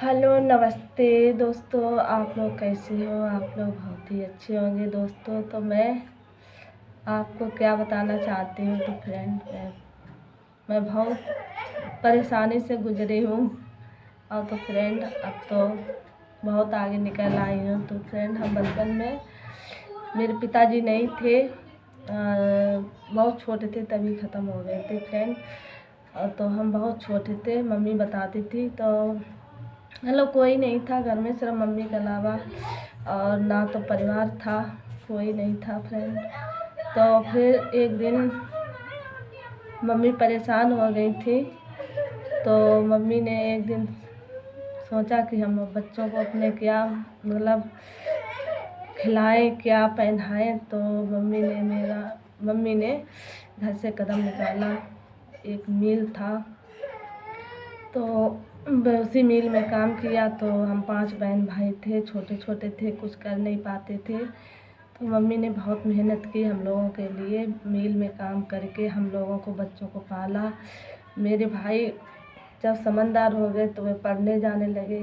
Hello नमस्ते दोस्तों, आप लोग कैसे हो। आप लोग बहुत ही अच्छे होंगे दोस्तों। तो मैं आपको क्या बताना चाहती हूँ, तो फ्रेंड मैं बहुत परेशानी से गुजरी हूँ। और तो फ्रेंड अब तो बहुत आगे निकल आई हूँ। तो फ्रेंड हम बचपन में मेरे पिताजी नहीं थे, बहुत छोटे थे तभी ख़त्म हो गए थे फ्रेंड। और तो हम बहुत छोटे थे, मम्मी बताती थी तो मतलब कोई नहीं था घर में सिर्फ मम्मी के अलावा, और ना तो परिवार था, कोई नहीं था फ्रेंड। तो फिर एक दिन मम्मी परेशान हो गई थी, तो मम्मी ने एक दिन सोचा कि हम बच्चों को अपने क्या मतलब खिलाएं, क्या पहनाएं। तो मम्मी ने घर से कदम निकाला। एक मिल था, तो उसी मिल में काम किया। तो हम 5 बहन भाई थे, छोटे छोटे थे, कुछ कर नहीं पाते थे। तो मम्मी ने बहुत मेहनत की हम लोगों के लिए, मिल में काम करके हम लोगों को बच्चों को पाला। मेरे भाई जब समझदार हो गए तो वे पढ़ने जाने लगे।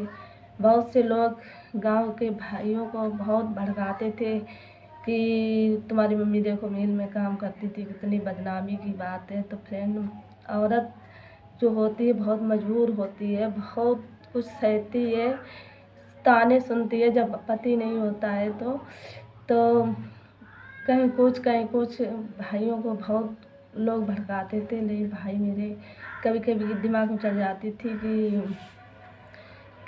बहुत से लोग गांव के भाइयों को बहुत भड़काते थे कि तुम्हारी मम्मी देखो मिल में काम करती थी, कितनी बदनामी की बात है। तो फ्रेंड औरत जो होती है बहुत मजबूर होती है, बहुत कुछ सहती है, ताने सुनती है जब पति नहीं होता है। तो कहीं कुछ भाइयों को बहुत लोग भड़काते थे। लेकिन भाई मेरे कभी कभी दिमाग में चढ़ जाती थी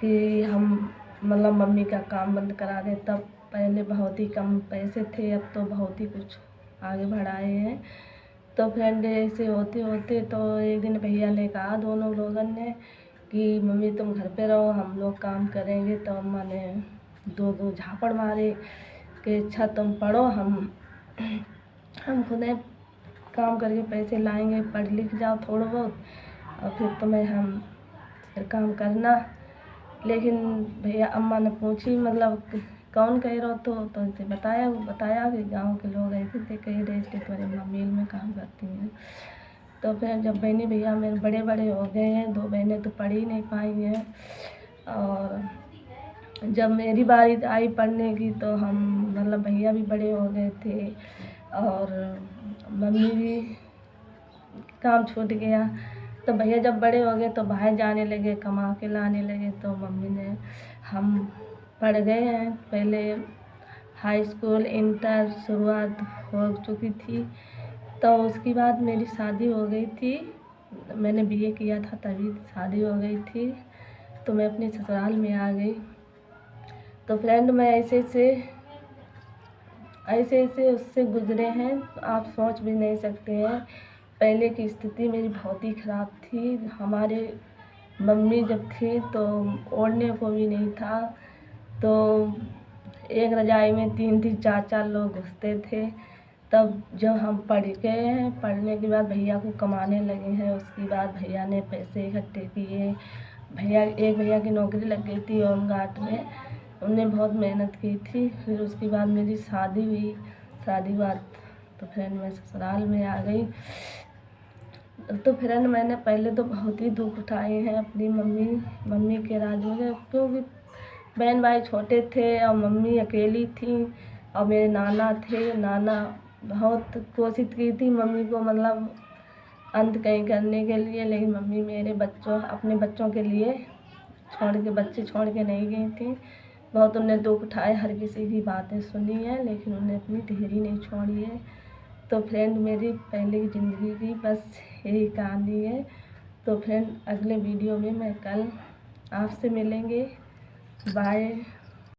कि हम मतलब मम्मी का काम बंद करा दें। तब पहले बहुत ही कम पैसे थे, अब तो बहुत ही कुछ आगे बढ़ाए हैं। तो फ्रेंड ऐसे होते होते तो एक दिन भैया ने कहा दोनों लोगों ने कि मम्मी तुम घर पे रहो, हम लोग काम करेंगे। तो अम्मा ने दो दो झापड़ मारे कि अच्छा तुम पढ़ो, हम खुद काम करके पैसे लाएंगे, पढ़ लिख जाओ थोड़ा बहुत और फिर तुम्हें हम फिर काम करना। लेकिन भैया अम्मा ने पूछी मतलब कौन कह रहे हो, तो इसे बताया कि गांव के लोग ऐसे थे कह रहे थे तुम्हारी अम्मा मिल में काम करती हैं। तो फिर जब बहनी भैया मेरे बड़े बड़े हो गए हैं, 2 बहनें तो पढ़ ही नहीं पाई हैं। और जब मेरी बारी आई पढ़ने की तो हम मतलब भैया भी बड़े हो गए थे और मम्मी भी काम छूट गया। तो भैया जब बड़े हो गए तो बाहर जाने लगे, कमा के लाने लगे। तो मम्मी ने हम पढ़ गए हैं, पहले हाई स्कूल इंटर शुरुआत हो चुकी थी। तो उसके बाद मेरी शादी हो गई थी, मैंने बीए किया था तभी शादी हो गई थी। तो मैं अपने ससुराल में आ गई। तो फ्रेंड मैं ऐसे उससे गुजरे हैं, आप सोच भी नहीं सकते हैं। पहले की स्थिति मेरी बहुत ही ख़राब थी। हमारे मम्मी जब थी तो ओढ़ने को भी नहीं था, तो एक रज़ाई में 3 4 लोग घुसते थे। तब जब हम पढ़ गए हैं, पढ़ने के बाद भैया को कमाने लगे हैं, उसके बाद भैया ने पैसे इकट्ठे किए। एक भैया की नौकरी लग गई थी होमगार्ड में, उन्होंने बहुत मेहनत की थी। फिर उसके बाद मेरी शादी हुई, शादी के बाद तो फिर मैं ससुराल में आ गई। तो फिर मैंने पहले तो बहुत ही दुख उठाए हैं अपनी मम्मी के राज में, क्योंकि बहन भाई छोटे थे और मम्मी अकेली थी और मेरे नाना थे। नाना बहुत कोशिश की थी मम्मी को मतलब अंत कहीं करने के लिए, लेकिन मम्मी मेरे अपने बच्चों के लिए बच्चे छोड़ के नहीं गई थी। बहुत उन्हें दुख उठाए, हर किसी की बातें सुनी है, लेकिन उन्हें अपनी धैर्य नहीं छोड़ी है। तो फ्रेंड मेरी पहले की ज़िंदगी की बस यही कहानी है। तो फ्रेंड अगले वीडियो में मैं कल आपसे मिलेंगे। बाय।